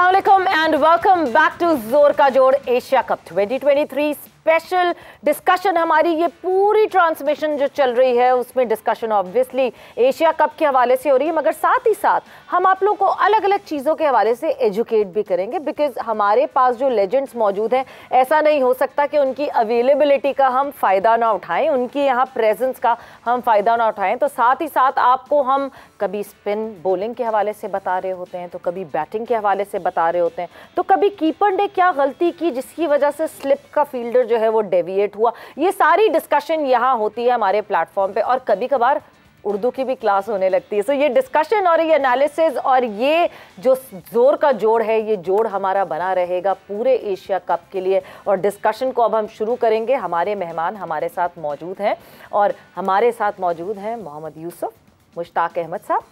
अस्सलाम वालेकुम and welcome back to जोर का जोड़ एशिया कप 2023 स्पेशल डिस्कशन। हमारी ये पूरी ट्रांसमिशन जो चल रही है उसमें डिस्कशन ऑब्वियसली एशिया कप के हवाले से हो रही है, मगर साथ ही साथ हम आप लोगों को अलग अलग चीज़ों के हवाले से एजुकेट भी करेंगे, बिकॉज हमारे पास जो लेजेंड्स मौजूद हैं ऐसा नहीं हो सकता कि उनकी अवेलेबिलिटी का हम फ़ायदा ना उठाएं, उनकी यहाँ प्रेजेंस का हम फ़ायदा ना उठाएं। तो साथ ही साथ आपको हम कभी स्पिन बॉलिंग के हवाले से बता रहे होते हैं, तो कभी बैटिंग के हवाले से बता रहे होते हैं, तो कभी कीपर ने क्या गलती की जिसकी वजह से स्लिप का फील्डर जो है वो डेविएट हुआ। ये सारी डिस्कशन यहाँ होती है हमारे प्लेटफॉर्म पे, और कभी कभार उर्दू की भी क्लास होने लगती है। सो ये डिस्कशन और ये एनालिसिस और ये जो जोर का जोड़ है, ये जोड़ हमारा बना रहेगा पूरे एशिया कप के लिए। और डिस्कशन को अब हम शुरू करेंगे। हमारे मेहमान हमारे साथ मौजूद हैं और हमारे साथ मौजूद हैं मोहम्मद यूसुफ, मुश्ताक अहमद साहब,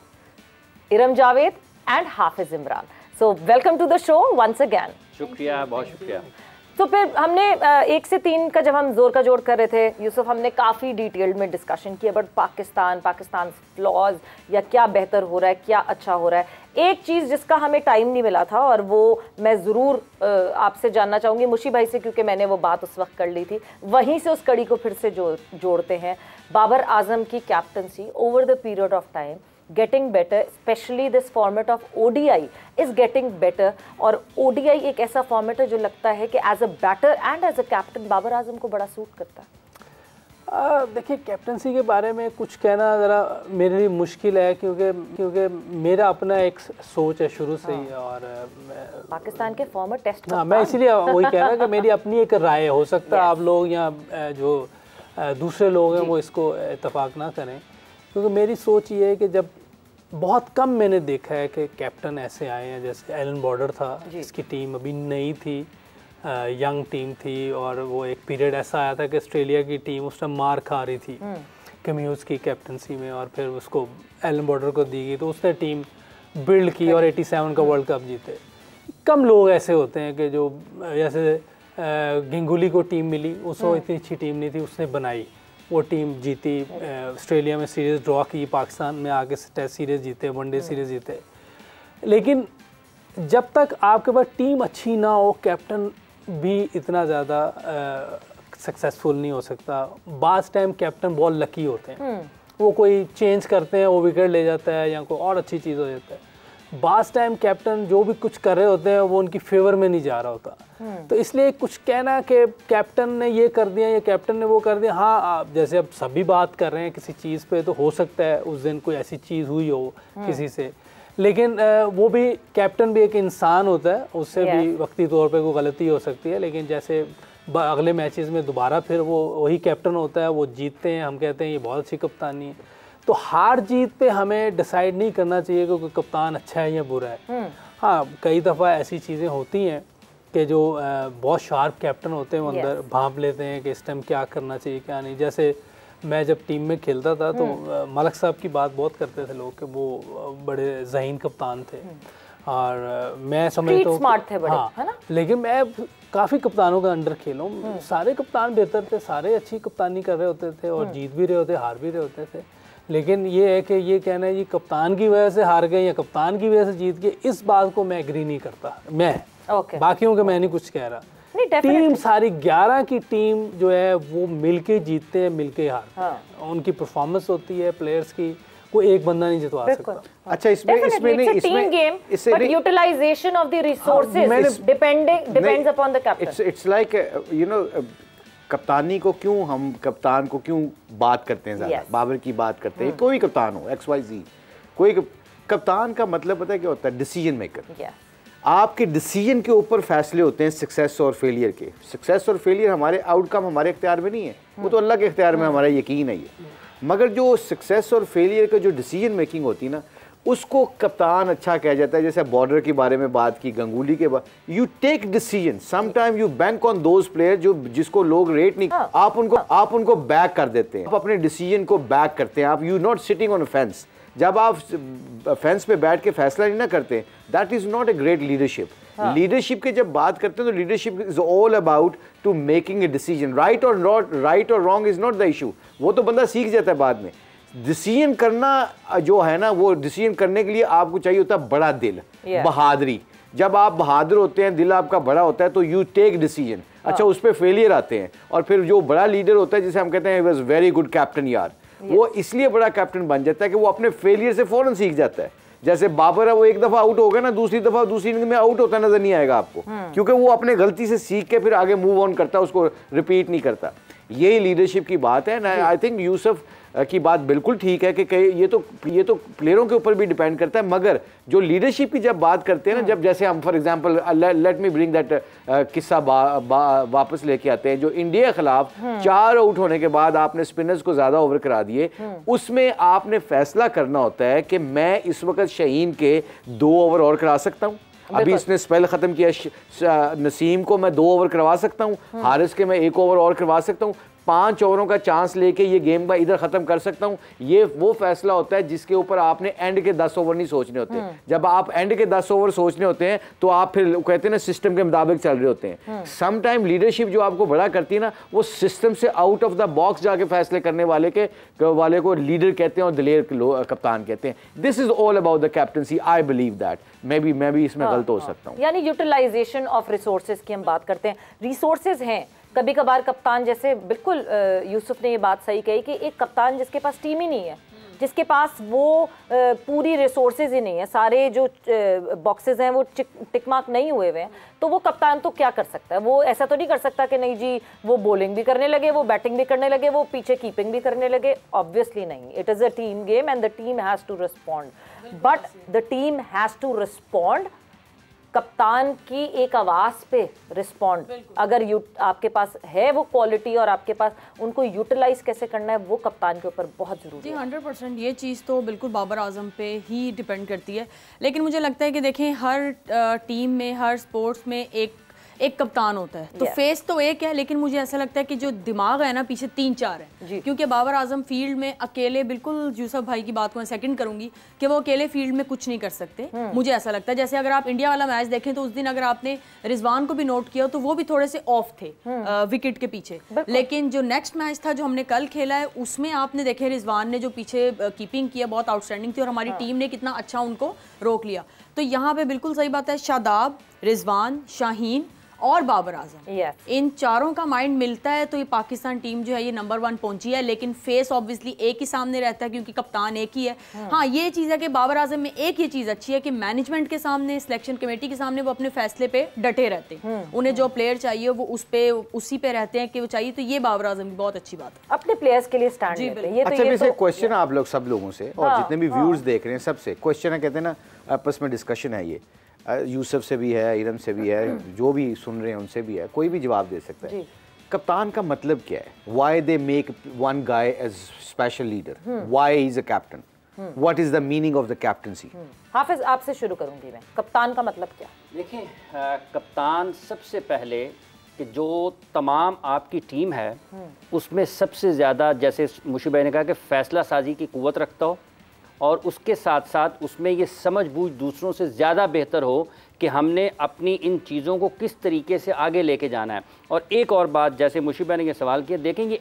Iram Javed and Hafiz Imran. So welcome to the show once again. शुक्रिया, बहुत शुक्रिया। तो फिर हमने 1 से 3 का जब हम जोर का जोड़ कर रहे थे यूसुफ, हमने काफ़ी डिटेल्ड में डिस्कशन किया बट पाकिस्तान फ्लॉज या क्या बेहतर हो रहा है, क्या अच्छा हो रहा है। एक चीज़ जिसका हमें टाइम नहीं मिला था और वो मैं ज़रूर आपसे जानना चाहूँगी मुशी भाई से, क्योंकि मैंने वो बात उस वक्त कर ली थी, वहीं से उस कड़ी को फिर से जोड़ते हैं। बाबर आजम की captaincy over the period of time getting better, especially this format of ODI is getting better। और ODI एक ऐसा फॉर्मेट है जो लगता है कि as a batter and as a captain Babar Azam को बड़ा सूट करता है। देखिए, कैप्टनसी के बारे में कुछ कहना ज़रा मेरे लिए मुश्किल है, क्योंकि मेरा अपना एक सोच है शुरू से ही। और पाकिस्तान के फॉर्मर टेस्ट मैं इसीलिए वही कह रहा हूँ कि मेरी अपनी एक राय है, हो सकता है आप लोग या जो दूसरे लोग हैं वो इसको इत्तेफाक ना करें, क्योंकि मेरी सोच ये है कि जब बहुत कम मैंने देखा है कि कैप्टन ऐसे आए हैं, जैसे एलन बॉर्डर था, इसकी टीम अभी नई थी, यंग टीम थी, और वो एक पीरियड ऐसा आया था कि ऑस्ट्रेलिया की टीम उस टाइम मार खा रही थी कम्यूज़ की कैप्टनसी में, और फिर उसको एलन बॉर्डर को दी गई तो उसने टीम बिल्ड की और 87 का वर्ल्ड कप जीते। कम लोग ऐसे होते हैं कि जो जैसे गंगुली को टीम मिली, उसको इतनी अच्छी टीम नहीं थी, उसने बनाई, वो टीम जीती, ऑस्ट्रेलिया में सीरीज़ ड्रॉ की, पाकिस्तान में आके टेस्ट सीरीज़ जीते, वनडे सीरीज़ जीते। लेकिन जब तक आपके पास टीम अच्छी ना हो, कैप्टन भी इतना ज़्यादा सक्सेसफुल नहीं हो सकता। बाज़ टाइम कैप्टन बहुत लकी होते हैं, वो कोई चेंज करते हैं, वो विकेट ले जाता है या कोई और अच्छी चीज़ हो जाता है। बाज़ टाइम कैप्टन जो भी कुछ कर रहे होते हैं वो उनकी फेवर में नहीं जा रहा होता। तो इसलिए कुछ कहना कि कैप्टन ने ये कर दिया या कैप्टन ने वो कर दिया, हाँ आप जैसे अब सभी बात कर रहे हैं किसी चीज़ पे, तो हो सकता है उस दिन कोई ऐसी चीज़ हुई हो किसी से, लेकिन वो भी कैप्टन भी एक इंसान होता है, उससे भी वक्ती तौर पे कोई गलती हो सकती है। लेकिन जैसे अगले मैचेस में दोबारा फिर वो वही कैप्टन होता है, वो जीतते हैं, हम कहते हैं ये बहुत अच्छी कप्तानी है। तो हार जीत पे हमें डिसाइड नहीं करना चाहिए कि कोई कप्तान अच्छा है या बुरा है। हाँ, कई दफ़ा ऐसी चीज़ें होती हैं कि जो बहुत शार्प कैप्टन होते हैं वो अंदर भांप लेते हैं कि इस टाइम क्या करना चाहिए क्या नहीं। जैसे मैं जब टीम में खेलता था तो मलक साहब की बात बहुत करते थे लोग कि वो बड़े ज़हीन कप्तान थे, और मैं समझता हूँ स्मार्ट थे बड़े, हाँ, है ना? लेकिन मैं काफ़ी कप्तानों का अंडर खेला हूँ, सारे कप्तान बेहतर थे, सारे अच्छी कप्तानी कर रहे होते थे और जीत भी रहे होते, हार भी रहे होते थे। लेकिन ये है कि ये कहना है ये कप्तान की वजह से हार गए या कप्तान की वजह से जीत गए, इस बात को मैं एग्री नहीं करता। मैं बाकियों के मैं नहीं कुछ कह रहा। टीम सारी 11 की टीम जो है वो मिलके जीतते हैं, मिलके हारते हैं। उनकी परफॉर्मेंस होती है प्लेयर्स की, कोई एक बंदा नहीं जितवा सकता। अच्छा, इसमें नहीं, इसमें game but utilisation of the resources depends upon the captain. It's like you know, कप्तानी को क्यों हम कप्तान को क्यों बात करते हैं ज़्यादा, बाबर की बात करते हैं, कोई कप्तान हो XYZ, कोई कप्तान का मतलब पता है क्या होता है? Decision maker. आपके डिसीजन के ऊपर फैसले होते हैं सक्सेस और फेलियर के। सक्सेस और फेलियर हमारे आउटकम हमारे इख्तियार में नहीं है, वो तो अल्लाह के इख्तियार में, हमारा यकीन है ये। मगर जो सक्सेस और फेलियर का जो डिसीजन मेकिंग होती है ना, उसको कप्तान अच्छा कहा जाता है। जैसे बॉर्डर के बारे में बात की, गंगुली के बाद, you take decision, some time you bank on those player जो जिसको लोग रेट नहीं, आप उनको बैक कर देते हैं, आप अपने डिसीजन को बैक करते हैं। आप you not sitting on fence. जब आप फेंस पे बैठ के फैसला नहीं ना करते, that is not a great leadership. Leadership की जब बात करते हैं तो leadership is all about to making a decision. Right और wrong is not the issue, वो तो बंदा सीख जाता है बाद में। डिसीजन करना जो है ना, वो डिसीजन करने के लिए आपको चाहिए होता है बड़ा दिल, बहादुरी, जब आप बहादुर होते हैं, दिल आपका बड़ा होता है, तो यू टेक डिसीजन। अच्छा, उस पर फेलियर आते हैं, और फिर जो बड़ा लीडर होता है, जिसे हम कहते हैं वॉज वेरी गुड कैप्टन यार, वो इसलिए बड़ा कैप्टन बन जाता है कि वो अपने फेलियर से फौरन सीख जाता है। जैसे बाबर है, वो एक दफा आउट होगा ना, दूसरी दफा दूसरी इनिंग में आउट होता नजर नहीं आएगा आपको, क्योंकि वो अपने गलती से सीख के फिर आगे मूव ऑन करता है, उसको रिपीट नहीं करता। यही लीडरशिप की बात है ना। आई थिंक यूसुफ की बात बिल्कुल ठीक है कि ये तो प्लेयरों के ऊपर भी डिपेंड करता है, मगर जो लीडरशिप की जब बात करते हैं ना, जब जैसे हम for example let me bring that किस्सा वापस लेके आते हैं, जो इंडिया के खिलाफ 4 आउट होने के बाद आपने स्पिनर्स को ज्यादा ओवर करा दिए, उसमें आपने फैसला करना होता है कि मैं इस वक्त शाहीन के 2 ओवर और करा सकता हूँ, अभी इसने स्पेल खत्म किया, नसीम को मैं 2 ओवर करवा सकता हूँ, हारिस के मैं 1 ओवर और करवा सकता हूँ, 5 ओवरों का चांस लेके ये गेम का इधर खत्म कर सकता हूँ। ये वो फैसला होता है जिसके ऊपर आपने एंड के 10 ओवर नहीं सोचने होते। जब आप एंड के 10 ओवर सोचने होते हैं तो आप फिर कहते हैं ना सिस्टम के मुताबिक चल रहे होते हैं। सम टाइम लीडरशिप जो आपको बड़ा करती है ना, वो सिस्टम से आउट ऑफ द बॉक्स जाके फैसले करने वाले को लीडर कहते हैं और दिलेर कप्तान कहते हैं। This is all about the captaincy, I believe that. मैं भी इसमें गलत हो सकता हूँ। यानी यूटिलाइजेशन ऑफ रिसोर्सेज की हम बात करते हैं, रिसोर्सेज हैं कभी कभार कप्तान, जैसे बिल्कुल यूसुफ ने ये बात सही कही कि एक कप्तान जिसके पास टीम ही नहीं है, जिसके पास वो पूरी रिसोर्सेज ही नहीं है, सारे जो बॉक्सेस हैं वो टिक मार्क नहीं हुए हुए हैं, तो वो कप्तान तो क्या कर सकता है? वो ऐसा तो नहीं कर सकता कि नहीं जी वो बॉलिंग भी करने लगे, वो बैटिंग भी करने लगे, वो पीछे कीपिंग भी करने लगे। ऑब्वियसली नहीं, it is a team game and the team has to respond, but the team has to respond कप्तान की एक आवाज़ पे रिस्पॉन्ड। अगर आपके पास है वो क्वालिटी और आपके पास उनको यूटिलाइज कैसे करना है, वो कप्तान के ऊपर बहुत ज़रूरी है। 100% ये चीज़ तो बिल्कुल बाबर आजम पे ही डिपेंड करती है। लेकिन मुझे लगता है कि देखें, हर टीम में, हर स्पोर्ट्स में एक कप्तान होता है, तो फेस तो एक है, लेकिन मुझे ऐसा लगता है कि जो दिमाग है ना पीछे 3-4 है, क्योंकि बाबर आजम फील्ड में अकेले, बिल्कुल यूसुफ भाई की बात को मैं सेकंड करूंगी कि वो अकेले फील्ड में कुछ नहीं कर सकते। मुझे ऐसा लगता है, जैसे अगर आप इंडिया वाला मैच देखें तो उस दिन अगर आपने रिजवान को भी नोट किया तो वो भी थोड़े से ऑफ थे विकेट के पीछे, लेकिन जो नेक्स्ट मैच था जो हमने कल खेला है उसमें आपने देखे रिजवान ने जो पीछे कीपिंग किया बहुत आउटस्टैंडिंग थी, और हमारी टीम ने कितना अच्छा उनको रोक लिया। तो यहाँ पे बिल्कुल सही बात है, शादाब, रिजवान, शाहीन और बाबर आजम, इन चारों का माइंड मिलता है तो ये पाकिस्तान टीम जो है ये नंबर 1 पहुंची है। लेकिन फेस ऑब्वियसली एक ही सामने रहता है क्योंकि कप्तान एक ही है। हाँ, ये चीज़ है कि बाबर आजम में एक ये चीज़ अच्छी है कि मैनेजमेंट के सामने, सिलेक्शन कमेटी के सामने वो अपने फैसले पे डटे रहते हैं। उन्हें जो प्लेयर चाहिए वो उसी पे रहते हैं कि वो चाहिए, तो ये बाबर आजम की बहुत अच्छी बात है, अपने प्लेयर्स के लिए स्टैंड लेते हैं। अच्छा, क्वेश्चन आप लोग सब लोगों से और जितने भी व्यूअर्स देख रहे हैं सबसे क्वेश्चन है, कहते हैं ना आपस में डिस्कशन है, ये यूसुफ से भी है, इरम से भी है, जो भी सुन रहे हैं उनसे भी है, कोई भी जवाब दे सकता है। कप्तान का मतलब क्या है? Why they make one guy as special leader? Why he is a captain? What is the meaning of the captaincy? Hafeez, आपसे शुरू करूंगी मैं, कप्तान का मतलब क्या? देखिए, कप्तान सबसे पहले कि जो तमाम आपकी टीम है उसमें सबसे ज़्यादा, जैसे मुशी भाई ने कहा कि फ़ैसला साजी की क़ुव्वत रखता हो, और उसके साथ साथ उसमें ये समझ बूझ दूसरों से ज़्यादा बेहतर हो कि हमने अपनी इन चीज़ों को किस तरीके से आगे लेके जाना है। और एक और बात, जैसे मुशी भाई ने ये सवाल किया, देखेंगे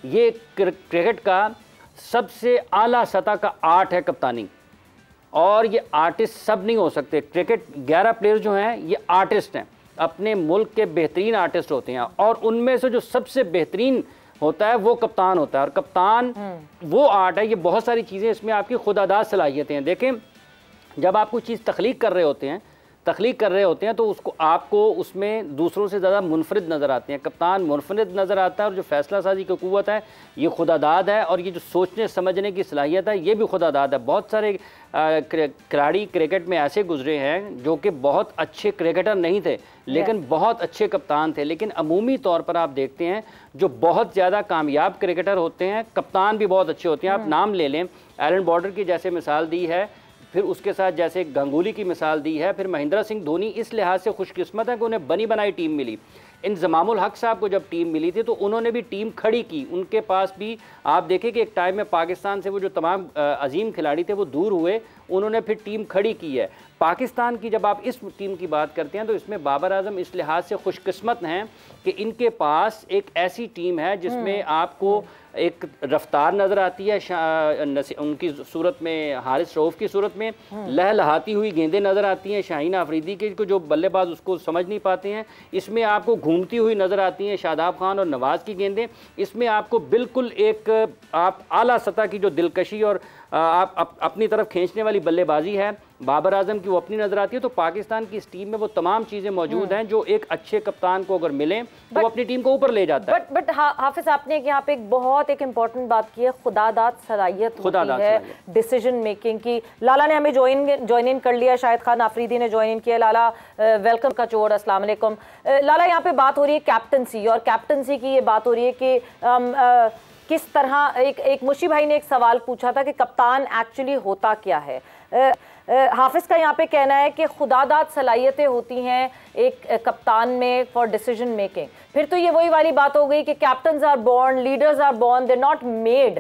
ये क्रिकेट का सबसे आला सतह का आर्ट है कप्तानी, और ये आर्टिस्ट सब नहीं हो सकते। क्रिकेट 11 प्लेयर जो हैं ये आर्टिस्ट हैं, अपने मुल्क के बेहतरीन आर्टिस्ट होते हैं, और उनमें से जो सबसे बेहतरीन होता है वो कप्तान होता है। और कप्तान वो आर्ट है, ये बहुत सारी चीज़ें इसमें आपकी खुदादाद सलाहियतें हैं। देखें, जब आप कुछ चीज़ तख्लीक कर रहे होते हैं तो उसको आपको उसमें दूसरों से ज़्यादा मुनफरिद नज़र आते हैं। कप्तान मुनफरिद नज़र आता है, और जो फैसला साजी की क़ुव्वत है ये खुदादाद है, और ये जो सोचने समझने की सलाहियत है ये भी खुदादाद है। बहुत सारे खिलाड़ी क्रिकेट में ऐसे गुजरे हैं जो कि बहुत अच्छे क्रिकेटर नहीं थे लेकिन बहुत अच्छे कप्तान थे। लेकिन अमूमी तौर पर आप देखते हैं जो बहुत ज़्यादा कामयाब क्रिकेटर होते हैं, कप्तान भी बहुत अच्छे होते हैं। आप नाम ले लें, एलन बॉर्डर की जैसे मिसाल दी है, फिर उसके साथ जैसे गंगूली की मिसाल दी है, फिर महेंद्र सिंह धोनी इस लिहाज से खुशकिस्मत है कि उन्हें बनी बनाई टीम मिली। इंजमामुल हक साहब को जब टीम मिली थी तो उन्होंने भी टीम खड़ी की, उनके पास भी आप देखें कि एक टाइम में पाकिस्तान से वो जो तमाम अजीम खिलाड़ी थे वो दूर हुए, उन्होंने फिर टीम खड़ी की है। पाकिस्तान की जब आप इस टीम की बात करते हैं तो इसमें बाबर आजम इस लिहाज से खुशकिस्मत हैं कि इनके पास एक ऐसी टीम है जिसमें आपको एक रफ्तार नज़र आती है, उनकी सूरत में हारिस रऊफ की सूरत में लहलहाती हुई गेंदें नज़र आती हैं, शाहीन आफरीदी के जो बल्लेबाज उसको समझ नहीं पाते हैं। इसमें आपको घूमती हुई नज़र आती हैं शादाब खान और नवाज़ की गेंदें। इसमें आपको बिल्कुल एक आप आला सतह की जो दिलकशी और आप अपनी तरफ खींचने वाली बल्लेबाजी है बाबर आजम की, वो अपनी नज़र आती है। तो पाकिस्तान की इस टीम में वो तमाम चीज़ें मौजूद हैं जो एक अच्छे कप्तान को अगर मिलें तो वो अपनी टीम को ऊपर ले जाता है। बट हाफिज आपने यहाँ पे एक बहुत इम्पोर्टेंट बात की है, खुदादाद सलाहियत होती है डिसीजन मेकिंग की। लाला ने हमें ज्वाइन इन कर लिया, शाहिद खान आफरीदी ने ज्वाइन इन किया। लाला वेलकम का चोर, अस्सलाम वालेकुम। लाला, यहाँ पे बात हो रही है कैप्टनसी, और कैप्टनसी की ये बात हो रही है कि किस तरह एक मुशी भाई ने एक सवाल पूछा था कि कप्तान एक्चुअली होता क्या है। हाफिज का यहाँ पे कहना है कि खुदादाद सलाहियतें होती हैं एक कप्तान में फॉर डिसीजन मेकिंग। फिर तो ये वही वाली बात हो गई कि captains are born, leaders are born, they not made.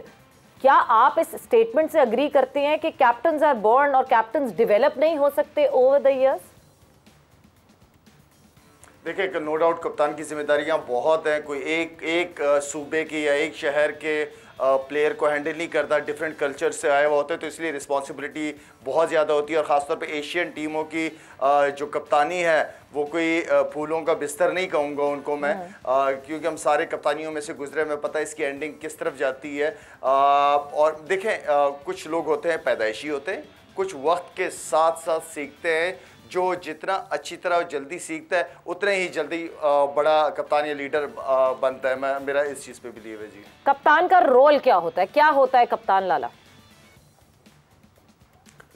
क्या आप इस स्टेटमेंट से अग्री करते हैं कि कैप्टन्स आर बॉर्न और कैप्टन्स डेवलप नहीं हो सकते ओवर द ईयर्स? देखिए, नो डाउट कप्तान की जिम्मेदारियां बहुत हैं। कोई एक सूबे की या एक शहर के प्लेयर को हैंडल नहीं करता, डिफरेंट कल्चर से आया हुआ होता है, तो इसलिए रिस्पॉन्सिबिलिटी बहुत ज़्यादा होती है। और ख़ासतौर पे एशियन टीमों की जो कप्तानी है वो कोई फूलों का बिस्तर नहीं कहूँगा उनको मैं, क्योंकि हम सारे कप्तानियों में से गुजरे, में पता है इसकी एंडिंग किस तरफ जाती है। और देखें, कुछ लोग होते हैं पैदाइशी होते हैं, कुछ वक्त के साथ साथ सीखते हैं। जो जितना अच्छी तरह और जल्दी सीखता है उतने ही जल्दी बड़ा कप्तान या लीडर बनता है। मेरा इस चीज़ पे बिलीव है जी। कप्तान का रोल क्या होता है, क्या होता है कप्तान लाला?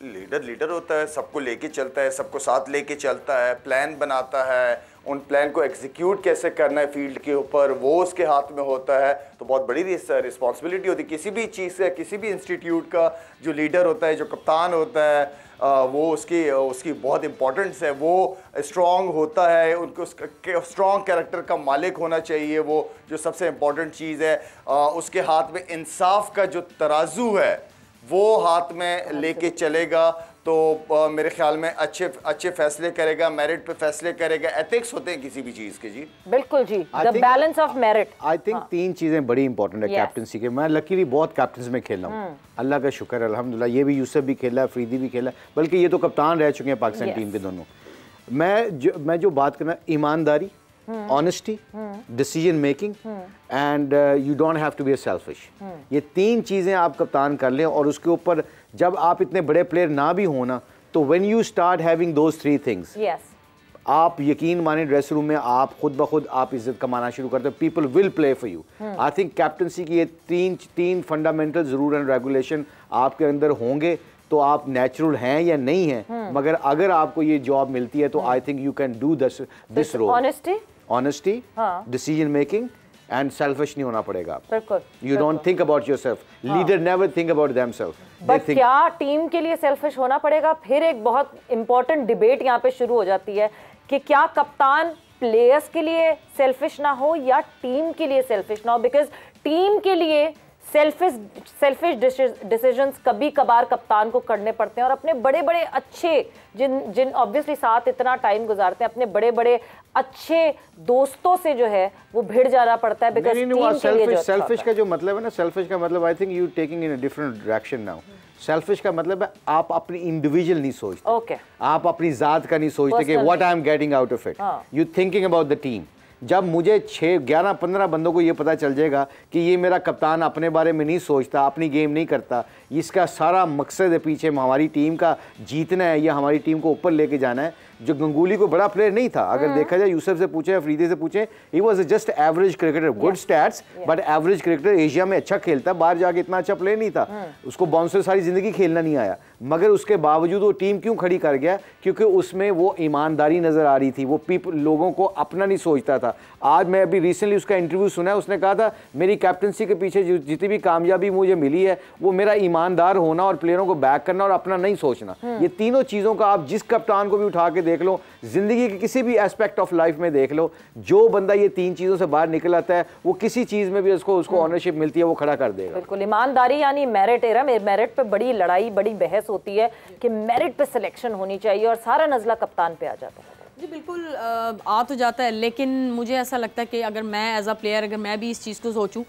लीडर होता है, सबको लेके चलता है, सबको साथ लेके चलता है, प्लान बनाता है, उन प्लान को एग्जीक्यूट कैसे करना है फील्ड के ऊपर वो उसके हाथ में होता है। तो बहुत बड़ी रिस्पॉन्सिबिलिटी होती है किसी भी चीज़ से, किसी भी इंस्टीट्यूट का जो लीडर होता है, जो कप्तान होता है, वो उसकी बहुत इंपॉर्टेंस है। वो स्ट्रॉन्ग होता है, उनको स्ट्रॉन्ग कैरेक्टर का मालिक होना चाहिए, वो जो सबसे इम्पॉर्टेंट चीज़ है। उसके हाथ में इंसाफ का जो तराजू है वो हाथ में लेके चलेगा तो मेरे ख्याल में अच्छे फैसले करेगा, मेरिट पे फैसले करेगा। एथिक्स होते हैं किसी भी चीज़ के जी। बिल्कुल जी, the balance of merit. I think 3 चीज़ें बड़ी इंपॉर्टेंट है कैप्टनसी के। मैं लकीली बहुत कैप्टन्स में खेल रहा हूँ, अल्लाह का शुक्र है अल्हम्दुलिल्लाह। ये भी यूसुफ भी खेला है, अफरीदी भी खेला, बल्कि ये तो कप्तान रह चुके हैं पाकिस्तान टीम के दोनों। मैं जो बात करना, ईमानदारी, honesty, decision making and you don't have to be selfish. ये 3 चीज़ें आप कप्तान कर लें, और उसके ऊपर जब आप इतने बड़े प्लेयर ना भी हो ना, तो when you start having those 3 things, आप यकीन माने ड्रेसिंग रूम में आप खुद ब खुद आप इज्जत कमाना शुरू करते हो। People will play for you. I think captaincy की ये तीन फंडामेंटल जरूर एंड रेगुलेशन आपके अंदर होंगे तो आप नेचुरल हैं या नहीं हैं, मगर अगर आपको ये जॉब मिलती है तो I think you can do this role. Honesty, decision making and selfish नहीं होना पड़ेगा। You don't think about yourself, leader never think about themselves. But क्या टीम के लिए सेल्फिश होना पड़ेगा? फिर एक बहुत इंपॉर्टेंट डिबेट यहाँ पे शुरू हो जाती है कि क्या कप्तान प्लेयर्स के लिए सेल्फिश ना हो या टीम के लिए सेल्फिश ना हो? बिकॉज टीम के लिए सेल्फिश डिसीजंस कभी कभार कप्तान को करने पड़ते हैं, और अपने बड़े बड़े अच्छे जिन ऑब्वियसली साथ इतना टाइम गुजारते हैं, अपने बड़े बड़े अच्छे दोस्तों से जो है वो भिड़ जाना पड़ता है। बिकॉज सेल्फिश का जो मतलब है ना, सेल्फिश का मतलब आई think you taking in a different direction now. Selfish का मतलब है आप अपनी इंडिविजुअल नहीं सोचते, आप अपनी जात का नहीं सोचते कि what I am getting out of it, you thinking about the team. जब मुझे 6, 11, 15 बंदों को ये पता चल जाएगा कि ये मेरा कप्तान अपने बारे में नहीं सोचता, अपनी गेम नहीं करता, इसका सारा मकसद है पीछे हमारी टीम का जीतना है या हमारी टीम को ऊपर लेके जाना है। जो गंगूली को बड़ा प्लेयर नहीं था, अगर देखा जाए, यूसुफ से पूछे, अफरीदी से पूछे, he was just average cricketer, good stats but average cricketer. Asia में अच्छा खेलता, बाहर जाके इतना अच्छा प्लेयर नहीं था, उसको बाउंसर सारी जिंदगी खेलना नहीं आया, मगर उसके बावजूद वो टीम क्यों खड़ी कर गया? क्योंकि उसमें वो ईमानदारी नजर आ रही थी, वो लोगों को अपना नहीं सोचता था। आज मैं अभी रिसेंटली उसका इंटरव्यू सुना है, उसने कहा था मेरी कैप्टनसी के पीछे जितनी भी कामयाबी मुझे मिली है वो मेरा ईमानदार होना और प्लेयरों को बैक करना और अपना नहीं सोचना। ये तीनों चीज़ों का आप जिस कप्तान को भी उठा के देख लो, ज़िंदगी के किसी भी एस्पेक्ट ऑफ लाइफ में देख लो, जो बंदा ये 3 चीज़ों से बाहर निकल आता है वो किसी चीज़ में भी उसको ऑनरशिप मिलती है, वो खड़ा कर देगा। बिल्कुल, ईमानदारी यानी मेरिट एरा, मेरिट पे बड़ी लड़ाई, बड़ी बहस होती है कि मेरिट पे सिलेक्शन होनी चाहिए और सारा नज़ला कप्तान पे आ जाता है। जी बिल्कुल आ तो जाता है, लेकिन मुझे ऐसा लगता है कि अगर मैं एज अ प्लेयर अगर मैं भी इस चीज़ को सोचूं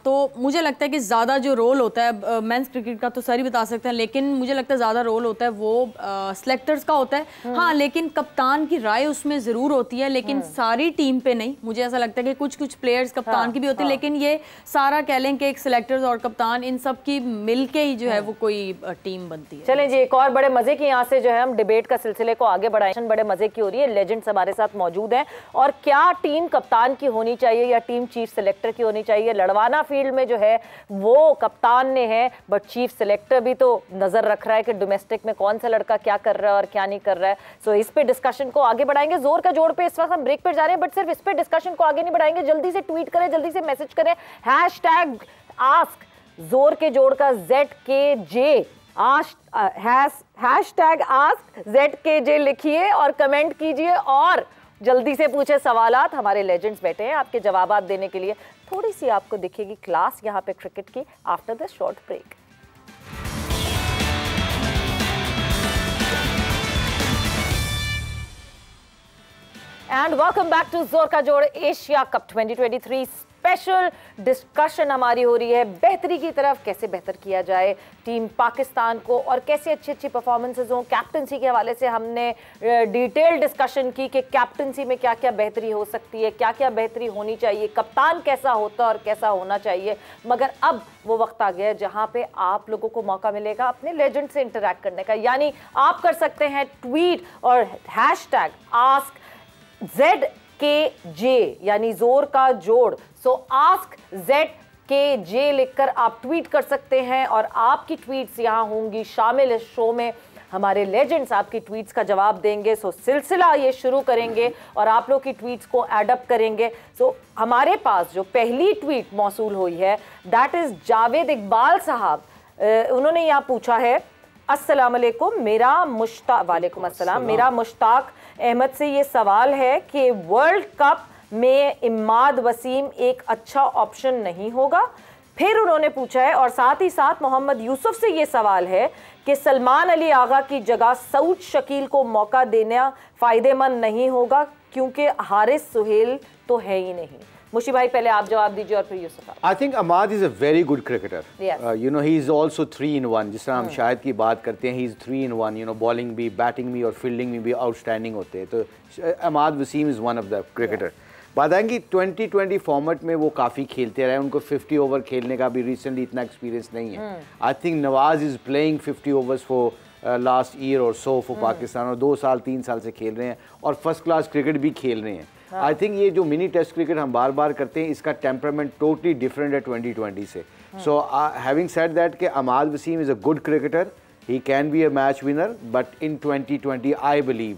तो मुझे लगता है कि ज़्यादा जो रोल होता है मेंस क्रिकेट का तो सारी बता सकते हैं, लेकिन मुझे लगता है ज़्यादा रोल होता है वो सिलेक्टर्स का होता है। हाँ, लेकिन कप्तान की राय उसमें ज़रूर होती है, लेकिन सारी टीम पे नहीं। मुझे ऐसा लगता है कि कुछ कुछ प्लेयर्स कप्तान की भी होती है, लेकिन ये सारा कह लें कि एक सिलेक्टर्स और कप्तान इन सब की मिल के ही जो है वो कोई टीम बनती है। चलें जी, एक और बड़े मजे की यहाँ से जो है हम डिबेट का सिलसिले को आगे बढ़ाएं। बड़े मजे की हो रही है, लेजेंड्स हमारे साथ मौजूद हैं। और क्या टीम कप्तान की होनी चाहिए या टीम चीफ सिलेक्टर की होनी चाहिए? लड़वाना फील्ड में जो है वो कप्तान ने है, बट चीफ सिलेक्टर भी तो नजर रख रहा है कि डोमेस्टिक में कौन सा लड़का क्या कर रहा है और क्या नहीं कर रहा है। सो इस पे डिस्कशन को आगे बढ़ाएंगे। जोर का जोड़ पे इस वक्त हम ब्रेक पर जा रहे हैं, बट सिर्फ इस पे डिस्कशन को आगे नहीं बढ़ाएंगे। जल्दी से ट्वीट करें, जल्दी से मैसेज करें, #आस्क जोर के जोड़ का ZKJ #AskZKJ लिखिए और कमेंट कीजिए और जल्दी से पूछे सवालात। हमारे लेजेंड्स बैठे हैं आपके जवाबात देने के लिए। थोड़ी सी आपको दिखेगी क्लास यहाँ पे क्रिकेट की after this short break. And welcome back to जोर का जोड़ एशिया कप 2023 स्पेशल डिस्कशन हमारी हो रही है बेहतरी की तरफ, कैसे बेहतर किया जाए टीम पाकिस्तान को और कैसे अच्छी अच्छी परफॉर्मेंसेज हों। कैप्टनसी के हवाले से हमने डिटेल डिस्कशन की कि कैप्टनसी में क्या क्या बेहतरी हो सकती है, क्या क्या बेहतरी होनी चाहिए, कप्तान कैसा होता और कैसा होना चाहिए। मगर अब वो वक्त आ गया है जहां पे आप लोगों को मौका मिलेगा अपने लेजेंड से इंटरैक्ट करने का। यानी आप कर सकते हैं ट्वीट और #ZKJ यानी जोर का जोड़। सो आस्क ZKJ लिखकर आप ट्वीट कर सकते हैं और आपकी ट्वीट्स यहाँ होंगी शामिल इस शो में। हमारे लेजेंड्स आपकी ट्वीट्स का जवाब देंगे। सो सिलसिला ये शुरू करेंगे और आप लोग की ट्वीट्स को एडअप करेंगे। सो हमारे पास जो पहली ट्वीट मौसूल हुई है दैट इज जावेद इकबाल साहब। उन्होंने यहाँ पूछा है, अस्सलाम वालेकुम, वालेकुम अस्सलाम, मेरा मुश्ताक अहमद से ये सवाल है कि वर्ल्ड कप में इमाद वसीम एक अच्छा ऑप्शन नहीं होगा। फिर उन्होंने पूछा है और साथ ही साथ मोहम्मद यूसुफ से ये सवाल है कि सलमान अली आगा की जगह सऊद शकील को मौका देना फ़ायदेमंद नहीं होगा क्योंकि हारिस सुहेल तो है ही नहीं। मुशी भाई पहले आप जवाब दीजिए और फिर Yusuf. I think Imad is a very good cricketer. You know he is also 3 in 1। जिस तरह हम शायद की बात करते हैं, he is 3 in 1। You know bowling भी, बैटिंग भी और फील्डिंग में भी आउटस्टैंडिंग होते हैं। तो Imad Wasim is one of the cricketer. बात है कि 2020 फॉर्मेट में वो काफ़ी खेलते रहे, उनको 50 ओवर खेलने का भी रिसेंटली इतना एक्सपीरियंस नहीं है। I think Nawaz is playing 50 overs for last year और सो फॉर पाकिस्तान, और 2 साल 3 साल से खेल रहे हैं और फर्स्ट क्लास क्रिकेट भी खेल रहे हैं। आई थिंक ये जो मिनी टेस्ट क्रिकेट हम बार बार करते हैं, इसका टेम्परामेंट टोटली डिफरेंट है 2020 से। सो हैविंग सेड दैट कि Imad Wasim is a good cricketer, he can be a match winner, but in 2020 I believe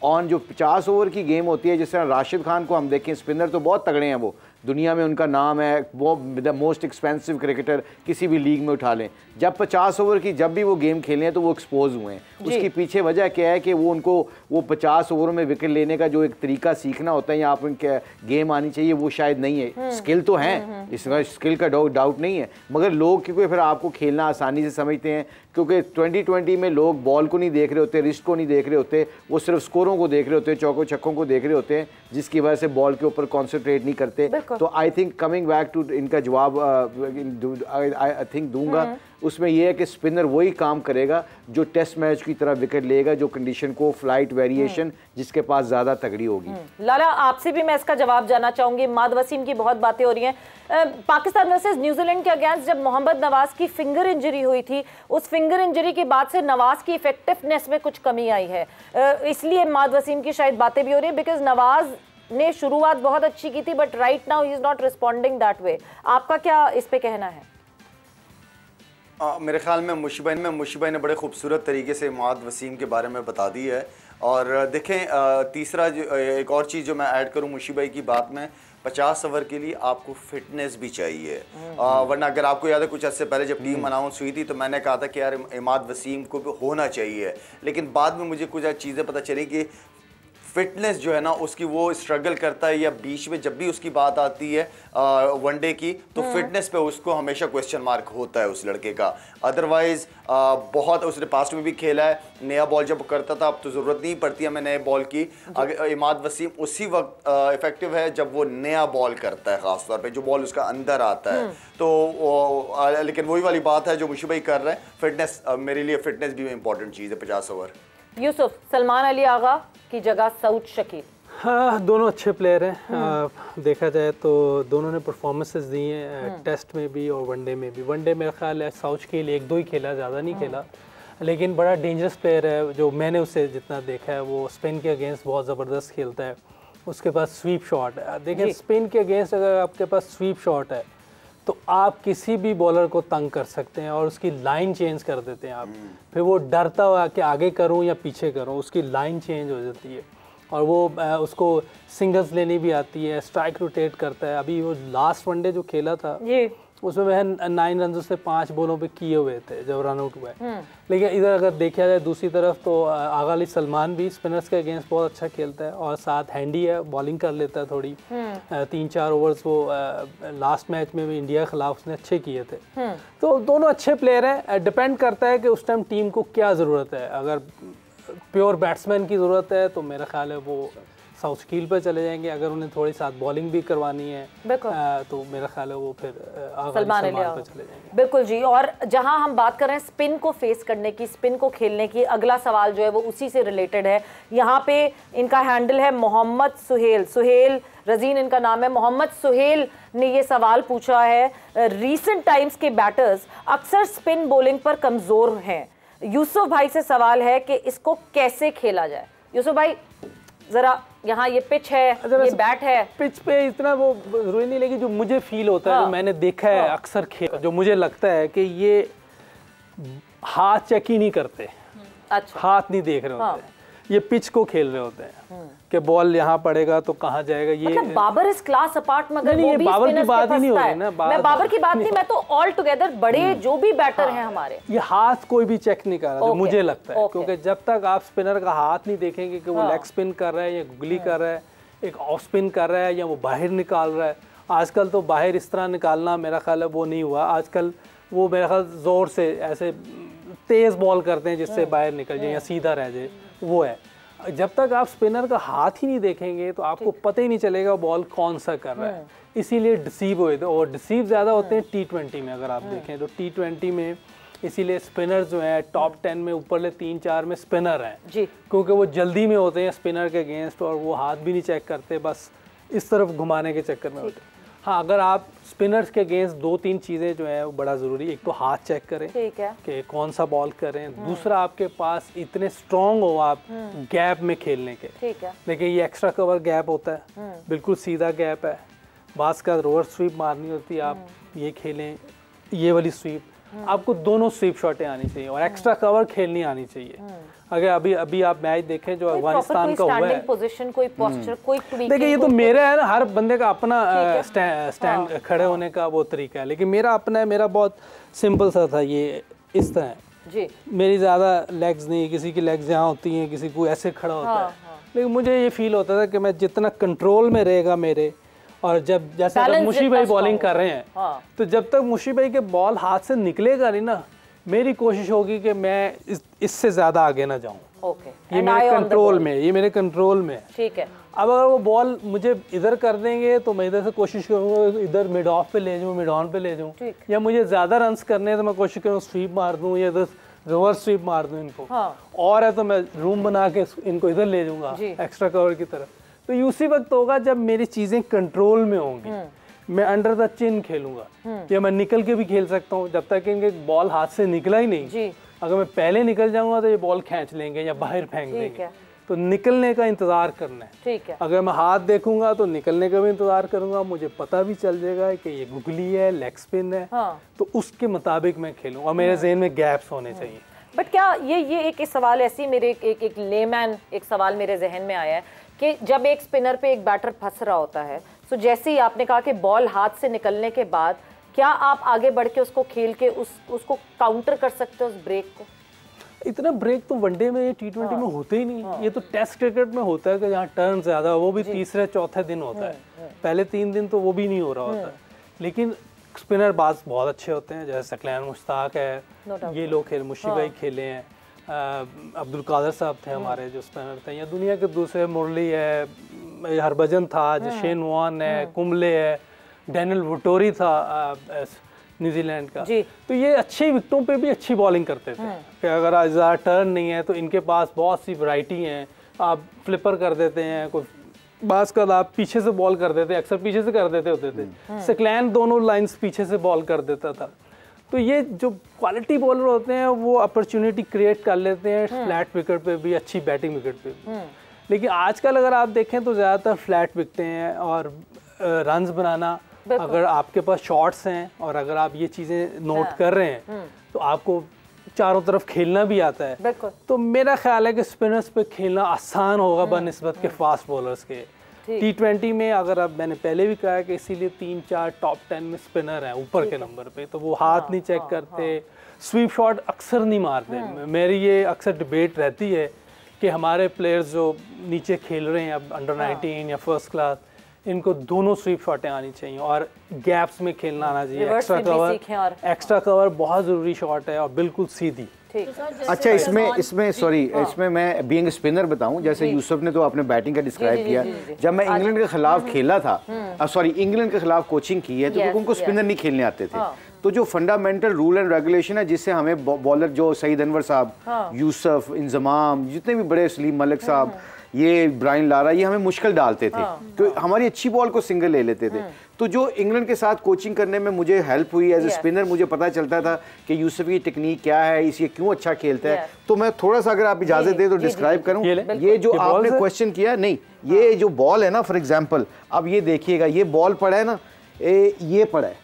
on जो 50 ओवर की गेम होती है, जिस तरह राशिद खान को हम देखें, स्पिनर तो बहुत तगड़े हैं, वो दुनिया में उनका नाम है, वो द मोस्ट एक्सपेंसिव क्रिकेटर किसी भी लीग में उठा लें। जब 50 ओवर की जब भी वो गेम खेले हैं तो वो एक्सपोज हुए हैं। उसकी पीछे वजह क्या है कि वो उनको वो 50 ओवर में विकेट लेने का जो एक तरीका सीखना होता है या आप उनके गेम आनी चाहिए, वो शायद नहीं है। स्किल तो है, इसका स्किल का डाउट नहीं है, मगर लोग क्योंकि फिर आपको खेलना आसानी से समझते हैं, क्योंकि 2020 में लोग बॉल को नहीं देख रहे होते, रिस्ट को नहीं देख रहे होते, वो सिर्फ स्कोरों को देख रहे होते हैं, चौकों छक्कों को देख रहे होते हैं, जिसकी वजह से बॉल के ऊपर कॉन्सेंट्रेट नहीं करते। तो I think coming back to इनका जवाब आई थिंक दूंगा, उसमें यह है कि स्पिनर वही काम करेगा जो टेस्ट मैच की तरह विकेट लेगा, जो कंडीशन को फ्लाइट वेरिएशन जिसके पास ज़्यादा तगड़ी होगी। लाला, आपसे भी मैं इसका जवाब जानना चाहूंगी। इमाद वसीम की बहुत बातें हो रही हैं। पाकिस्तान वर्सेस न्यूजीलैंड के अगेंस्ट जब मोहम्मद नवाज की फिंगर इंजरी हुई थी, उस फिंगर इंजरी के बाद से नवाज की इफेक्टिवनेस में कुछ कमी आई है, इसलिए इमाद वसीम की शायद बातें भी हो रही है, बिकॉज नवाज ने शुरुआत बहुत अच्छी की थी but right now he is not responding that way. आपका क्या इस पे कहना है? मेरे ख्याल में मुशी भाई ने बड़े खूबसूरत तरीके से इमाद वसीम के बारे में बता दी है। और देखें, तीसरा जो एक और चीज़ जो मैं ऐड करूं मुशी भाई की बात में, 50 ओवर के लिए आपको फिटनेस भी चाहिए। वरना अगर आपको याद है कुछ अर्से पहले जब टीम अनाउंस हुई थी तो मैंने कहा था कि यार इमाद वसीम को भी होना चाहिए, लेकिन बाद में मुझे कुछ चीज़ें पता चली कि फिटनेस जो है ना उसकी वो स्ट्रगल करता है, या बीच में जब भी उसकी बात आती है वनडे की तो फिटनेस पे उसको हमेशा क्वेश्चन मार्क होता है उस लड़के का। अदरवाइज बहुत उसने पास्ट में भी खेला है, नया बॉल जब करता था अब तो ज़रूरत नहीं पड़ती हमें नए बॉल की। इमाद वसीम उसी वक्त इफेक्टिव है जब वो नया बॉल करता है, ख़ासतौर पे जो बॉल उसका अंदर आता है। तो लेकिन वही वाली बात है जो मुशी भाई कर रहे हैं, फिटनेस मेरे लिए फिटनेस भी इंपॉर्टेंट चीज़ है 50 ओवर। यूसुफ, सलमान अली आगा की जगह सऊद शकील। हाँ, दोनों अच्छे प्लेयर हैं। देखा जाए तो दोनों ने परफॉर्मेंसेस दी हैं टेस्ट में भी और वनडे में भी। वनडे मेरा ख्याल है सऊद शकील 1-2 ही खेला, ज़्यादा नहीं खेला, लेकिन बड़ा डेंजरस प्लेयर है। जो मैंने उससे जितना देखा है वो स्पिन के अगेंस्ट बहुत ज़बरदस्त खेलता है, उसके पास स्वीप शॉट है। देखिए स्पिन के अगेंस्ट अगर आपके पास स्वीप शॉट है तो आप किसी भी बॉलर को तंग कर सकते हैं और उसकी लाइन चेंज कर देते हैं आप। फिर वो डरता हुआ कि आगे करूं या पीछे करूं, उसकी लाइन चेंज हो जाती है और वो उसको सिंगल्स लेनी भी आती है, स्ट्राइक रोटेट करता है। अभी वो लास्ट वनडे जो खेला था उसमें वह 9 रन से 5 बॉलों पे किए हुए थे जब रन आउट हुआ है। लेकिन इधर अगर देखा जाए दूसरी तरफ तो आगा अली सलमान भी स्पिनर्स के अगेंस्ट बहुत अच्छा खेलता है और साथ हैंडी है, बॉलिंग कर लेता है थोड़ी। 3-4 ओवर्स वो लास्ट मैच में भी इंडिया के खिलाफ उसने अच्छे किए थे। तो दोनों अच्छे प्लेयर हैं, डिपेंड करता है कि उस टाइम टीम को क्या ज़रूरत है। अगर प्योर बैट्समैन की ज़रूरत है तो मेरा ख्याल है वो साउथ शकील पर चले जाएंगे। अगर उन्हें थोड़ी साथ बॉलिंग भी करवानी है तो मेरा ख्याल है वो फिर सलमान पर चले जाएंगे। बिल्कुल जी। और जहां हम बात कर रहे हैं स्पिन को फेस करने की, स्पिन को खेलने की, अगला सवाल जो है वो उसी से रिलेटेड है। यहाँ पे इनका हैंडल है मोहम्मद सुहेल, सुहेल रजीन इनका नाम है। मोहम्मद सुहेल ने ये सवाल पूछा है, रीसेंट टाइम्स के बैटर्स अक्सर स्पिन बॉलिंग पर कमज़ोर हैं। यूसुफ भाई से सवाल है कि इसको कैसे खेला जाए। यूसुफ भाई जरा, यहाँ ये पिच है, ये बैट है, पिच पे इतना वो जरूरी नहीं, लेकिन जो मुझे फील होता है, जो मैंने देखा है अक्सर खेल, जो मुझे लगता है कि ये हाथ चेक ही नहीं करते। अच्छा, हाथ नहीं देख रहे होते, ये पिच को खेल रहे होते हैं कि बॉल यहाँ पड़ेगा तो कहाँ जाएगा। ये मतलब बाबर इस क्लास अपार्ट, मगर नहीं, बाबर की बात ही नहीं हो रही ना। मैं बाबर की बात नहीं, मैं तो ऑल टुगेदर बड़े जो भी बैटर हैं हमारे, ये हाथ कोई भी चेक नहीं कर रहा, जो मुझे लगता है। क्योंकि जब तक आप स्पिनर का हाथ नहीं देखेंगे कि वो लेग स्पिन कर रहा है या गुगली कर रहा है, एक ऑफ स्पिन कर रहा है या वो बाहर निकाल रहा है। आजकल तो बाहर इस तरह निकालना मेरा ख्याल है वो नहीं हुआ। आजकल वो मेरा ख्याल जोर से ऐसे तेज बॉल करते हैं जिससे बाहर निकल जाए या सीधा रह जाए, वो है। जब तक आप स्पिनर का हाथ ही नहीं देखेंगे तो आपको पता ही नहीं चलेगा बॉल कौन सा कर रहा है। इसीलिए डिसीव हुए थे, और डिसीव ज़्यादा होते हैं T20 में। अगर आप देखें तो T20 में इसीलिए स्पिनर जो है टॉप 10 में ऊपरले 3-4 में स्पिनर हैं, क्योंकि वो जल्दी में होते हैं स्पिनर के अगेंस्ट और वो हाथ भी नहीं चेक करते, बस इस तरफ घुमाने के चक्कर में होते हैं। हाँ, अगर आप स्पिनर्स के अगेंस्ट 2-3 चीज़ें जो है वो बड़ा ज़रूरी। एक तो हाथ चेक करें कि कौन सा बॉल करें, दूसरा आपके पास इतने स्ट्रॉन्ग हो आप गैप में खेलने के। देखिए ये एक्स्ट्रा कवर गैप होता है, बिल्कुल सीधा गैप है। बास का रिवर्स स्वीप मारनी होती है, आप ये खेलें, ये वाली स्वीप, आपको दोनों स्वीप शॉटें आनी चाहिए और एक्स्ट्रा कवर खेलनी आनी चाहिए। अगर अभी आप मैच देखें जो अफगानिस्तान का हुआ है, पोजीशन, कोई पोस्चर, कोई देखिए ये तो मेरा है ना, हर बंदे का अपना स्टैंड खड़े होने का वो तरीका है, लेकिन मेरा अपना है। मेरा बहुत सिंपल सा था, ये इस तरह जी। मेरी ज़्यादा लेग्स नहीं, किसी की लेग्स यहाँ होती हैं, किसी को ऐसे खड़ा होता है। लेकिन मुझे ये फील होता था कि मैं जितना कंट्रोल में रहेगा मेरे, और जैसे अगर मुशी भाई बॉलिंग कर रहे हैं तो जब तक मुशी भाई के बॉल हाथ से निकलेगा नहीं ना, मेरी कोशिश होगी कि मैं इससे ज्यादा आगे ना जाऊं। ये मेरे कंट्रोल में, ये मेरे कंट्रोल में। ठीक है। अब अगर वो बॉल मुझे इधर कर देंगे तो मैं इधर से कोशिश करूंगा इधर मिड ऑफ पे ले जाऊं, मिड ऑन पे ले जाऊं, या मुझे ज्यादा रन्स करने हैं तो मैं कोशिश करूँ स्वीप मार दूं या इधर रिवर्स स्वीप मार दूं इनको। और है तो मैं रूम बना के इनको इधर ले जाऊंगा एक्स्ट्रा कवर की तरफ। तो उसी वक्त होगा जब मेरी चीजें कंट्रोल में होंगी, मैं अंडर द चिन खेलूंगा, या मैं निकल के भी खेल सकता हूँ जब तक इनके बॉल हाथ से निकला ही नहीं। अगर मैं पहले निकल जाऊंगा तो ये बॉल खींच लेंगे या बाहर फेंक देंगे, तो निकलने का इंतजार करना है। ठीक है। अगर मैं हाथ देखूंगा तो निकलने का भी इंतजार करूंगा, मुझे पता भी चल जाएगा कि ये गुगली है, लेग स्पिन है, तो उसके मुताबिक मैं खेलूंगा। मेरे ज़हन में गैप्स होने चाहिए। बट क्या ये एक सवाल ऐसी मेरे एक लेमैन एक सवाल मेरे जहन में आया है कि जब एक स्पिनर पे एक बैटर फंस रहा होता है सो जैसे ही आपने कहा कि बॉल हाथ से निकलने के बाद क्या आप आगे बढ़ के उसको खेल के उसको काउंटर कर सकते हो उस ब्रेक को? इतना ब्रेक तो वनडे में, T20 में होते ही नहीं। ये तो टेस्ट क्रिकेट में होता है कि यहाँ टर्न ज़्यादा, वो भी तीसरे चौथे दिन होता है, पहले 3 दिन तो वो भी नहीं हो रहा होता है। लेकिन स्पिनर बाज बहुत अच्छे होते हैं, जैसे सकलैन मुश्ताक है, ये लोग खेल, मुशी भाई खेले हैं, अब्दुल कादर साहब थे हमारे जो स्पिनर थे, या दुनिया के दूसरे मुरली है, हरभजन था, जो शेन वॉर्न है, कुंबले है, डैनियल विटोरी था न्यूजीलैंड का। तो ये अच्छी विकेटों पे भी अच्छी बॉलिंग करते थे कि अगर आज ज़्यादा टर्न नहीं है तो इनके पास बहुत सी वैरायटी हैं, आप फ्लिपर कर देते हैं, कोई बास का आप पीछे से बॉल कर देते, अक्सर पीछे से कर देते होते थे, सकलैन दोनों लाइंस पीछे से बॉल कर देता था। तो ये जो क्वालिटी बॉलर होते हैं वो अपॉर्चुनिटी क्रिएट कर लेते हैं फ्लैट विकेट पे भी, अच्छी बैटिंग विकेट पे भी। लेकिन आजकल अगर आप देखें तो ज़्यादातर फ्लैट विकटें हैं, और रन्स बनाना, अगर आपके पास शॉट्स हैं और अगर आप ये चीज़ें नोट कर रहे हैं तो आपको चारों तरफ खेलना भी आता है, तो मेरा ख्याल है कि स्पिनर्स पे खेलना आसान होगा बनिस्बत के फास्ट बॉलर्स के। T20 में अगर अब मैंने पहले भी कहा कि इसीलिए 3-4 टॉप 10 में स्पिनर हैं ऊपर के नंबर पे, तो वो हाथ नहीं चेक करते, स्वीप शॉट अक्सर नहीं मारते। मेरी ये अक्सर डिबेट रहती है कि हमारे प्लेयर्स जो नीचे खेल रहे हैं अब अंडर 19 या फर्स्ट क्लास, इनको दोनों स्वीप शॉटें आनी चाहिए और गैप्स में खेलना आना चाहिए। एक्स्ट्रा कवर बहुत ज़रूरी शॉट है और बिल्कुल सीधी। अच्छा, इसमें मैं बीइंग स्पिनर बताऊं, जैसे यूसुफ ने तो आपने बैटिंग का डिस्क्राइब किया। जब मैं इंग्लैंड के खिलाफ खेला था, इंग्लैंड के खिलाफ कोचिंग की है, तो उनको स्पिनर नहीं खेलने आते थे। तो जो फंडामेंटल रूल एंड रेगुलेशन है जिससे हमें बॉलर जो सईद अनवर साहब, यूसुफ, इंजमाम, जितने भी बड़े, सलीम मलिक साहब, ये ब्रायन लारा, ये हमें मुश्किल डालते थे, तो हमारी अच्छी बॉल को सिंगल ले लेते थे। तो जो इंग्लैंड के साथ कोचिंग करने में मुझे हेल्प हुई एज ए स्पिनर, मुझे पता चलता था कि यूसुफ की टेक्निक क्या है, इसे क्यों अच्छा खेलता है। तो मैं थोड़ा सा, अगर आप इजाजत दें तो डिस्क्राइब करूं। ये जो आपने क्वेश्चन किया, नहीं, ये जो बॉल है ना, फॉर एग्जांपल अब ये देखिएगा, ये बॉल पड़ा है ना, ये पड़ा है,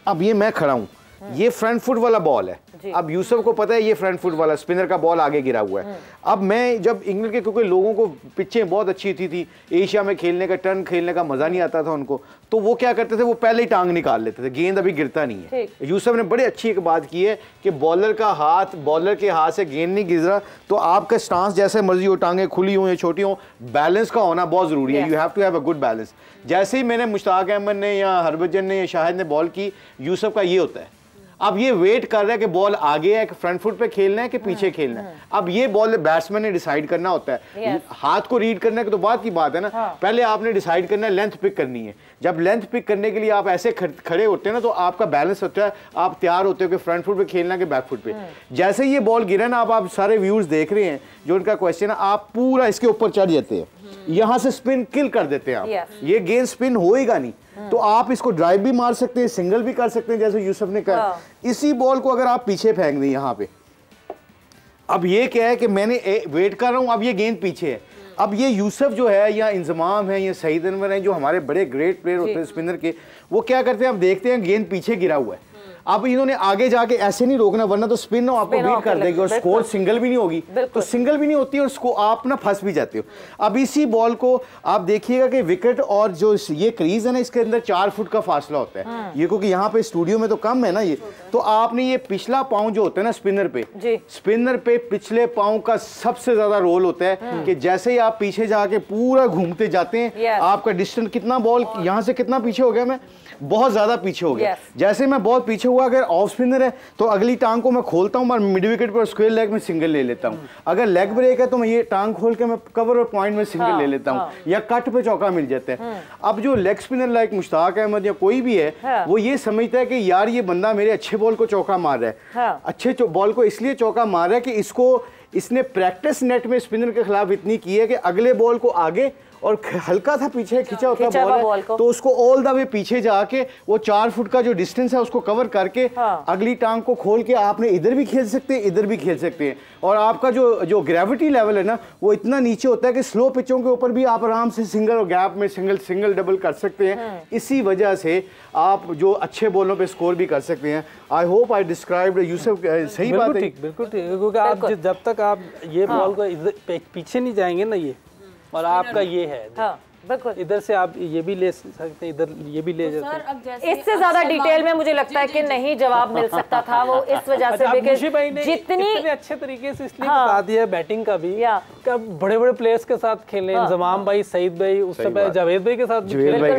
अब ये मैं खड़ा हूं, ये फ्रंट फुट वाला बॉल है। अब यूसुफ को पता है ये फ्रंट फुट वाला स्पिनर का बॉल आगे गिरा हुआ है। अब मैं जब इंग्लैंड के, क्योंकि लोगों को पिचें बहुत अच्छी थी, एशिया में खेलने का, टर्न खेलने का मजा नहीं आता था उनको, तो वो क्या करते थे, वो पहले ही टांग निकाल लेते थे, गेंद अभी गिरता नहीं है। यूसुफ ने बड़ी अच्छी एक बात की है कि बॉलर के हाथ से गेंद नहीं गिर रहा, तो आपका स्टांस जैसे मर्जी हो, टांगे खुली हो या छोटी हो, बैलेंस का होना बहुत जरूरी है। You have to have a good balance. जैसे ही मैंने मुश्ताक अहमद ने या हरभजन ने या शाहिद ने बॉल की, यूसुफ का ये होता है, अब ये वेट कर रहा है कि बॉल आगे है, फ्रंट फुट पे खेलना है कि पीछे खेलना है। अब ये बॉल बैट्समैन ने डिसाइड करना होता है। हाथ को रीड करने की तो बात की बात है ना, पहले आपने डिसाइड करना है, लेंथ पिक करनी है। जब लेंथ पिक करने के लिए आप ऐसे खड़े होते हैं ना, तो आपका बैलेंस होता है, आप तैयार होते हो कि फ्रंट फुट पे खेलना कि बैक फुट पे। जैसे ये बॉल गिरा ना, आप सारे व्यूअर्स देख रहे हैं जो उनका क्वेश्चन है, आप पूरा इसके ऊपर चढ़ जाते हैं, यहां से स्पिन किल कर देते हैं आप, ये गेंद स्पिन होएगा नहीं, तो आप इसको ड्राइव भी मार सकते हैं, सिंगल भी कर सकते हैं, जैसे यूसुफ ने कहा। इसी बॉल को अगर आप पीछे फेंक दें यहाँ पे, अब ये क्या है कि मैंने वेट कर रहा हूं, अब ये गेंद पीछे है। अब ये यूसुफ जो है या इंजमाम है या सईद अनवर है, जो हमारे बड़े ग्रेट प्लेयर होते हैं स्पिनर के, वो क्या करते हैं, आप देखते हैं गेंद पीछे गिरा हुआ है, अब इन्होंने आगे जाके ऐसे नहीं रोकना, वरना तो स्पिन आपको बीट कर देगी और स्कोर सिंगल भी नहीं होगी, तो सिंगल भी नहीं होती और उसको आप ना फंस भी जाते हो। अब इसी बॉल को आप देखिएगा कि विकेट और जो ये क्रीज है ना, इसके अंदर 4 फुट का फासला होता है। ये क्योंकि यहाँ पे स्टूडियो में तो कम है ना ये, तो आपने ये पिछला पाँव जो होता है ना स्पिनर पे पिछले पाँव का सबसे ज्यादा रोल होता है कि जैसे ही आप पीछे जाके पूरा घूमते जाते हैं, आपका डिस्टेंस कितना, बॉल यहाँ से कितना पीछे हो गया, मैं बहुत ज्यादा पीछे हो गया। जैसे मैं बहुत पीछे हुआ, अगर ऑफ स्पिनर है तो अगली टांग को मैं खोलता हूं और मिड विकेट पर स्क्वायर लेग में सिंगल ले लेता हूं। अगर लेग ब्रेक है तो मैं ये टांग खोल के मैं कवर और पॉइंट में सिंगल ले लेता हूं, या कट पे चौका मिल जाता है। अब जो leg spinner like Mushtaq Ahmed या कोई भी है, वो ये समझता है कि यार ये बंदा मेरे अच्छे बॉल को चौका मार रहा है, अच्छे बॉल को इसलिए चौका मार रहा है कि इसने प्रैक्टिस नेट में स्पिनर के खिलाफ इतनी की है कि अगले बॉल को आगे और हल्का था पीछे खिंचा होता बॉल है, तो उसको ऑल द वे पीछे जाके वो 4 फुट का जो डिस्टेंस है उसको कवर करके अगली टांग को खोल के आपने इधर भी खेल सकते हैं, इधर भी खेल सकते हैं। और आपका जो ग्रेविटी लेवल है ना, वो इतना नीचे होता है कि स्लो पिचों के ऊपर भी आप आराम से सिंगल और गैप में सिंगल डबल कर सकते हैं। इसी वजह से आप जो अच्छे बॉलों पे स्कोर भी कर सकते हैं। I hope I described Yusuf, सही बात है, बिल्कुल ठीक, क्योंकि आप जब तक आप ये बॉल को पीछे नहीं जाएंगे ना, ये और आपका ये है बिल्कुल। इधर से आप ये भी ले सकते हैं, इधर ये भी ले सकते हैं। इससे ज्यादा डिटेल में मुझे लगता है कि नहीं जवाब मिल सकता था, वो इस वजह से जितनी अच्छे तरीके से इसलिए बता दिया बैटिंग का भी, बड़े बड़े प्लेयर्स के साथ खेले, इंजमाम भाई, सईद भाई, उस समय जावेद भाई के साथ।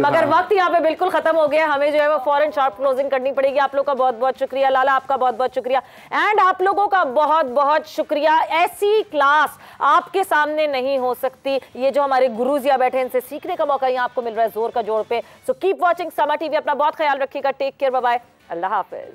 मगर वक्त यहाँ पे बिल्कुल खत्म हो गया, हमें जो है वो फौरन शार्प क्लोजिंग करनी पड़ेगी। आप लोग का बहुत बहुत शुक्रिया, लाला आपका बहुत बहुत शुक्रिया, एंड आप लोगों का बहुत बहुत शुक्रिया। ऐसी क्लास आपके सामने नहीं हो सकती, ये जो हमारे गुरुजिया बैठे इनसे सीखने का मौका यहाँ आपको मिल रहा है जोर का जोड़ पे। सो कीप वॉचिंग समा टीवी, अपना बहुत ख्याल रखिएगा, टेक केयर, बाय बाय, अल्लाह हाफिज।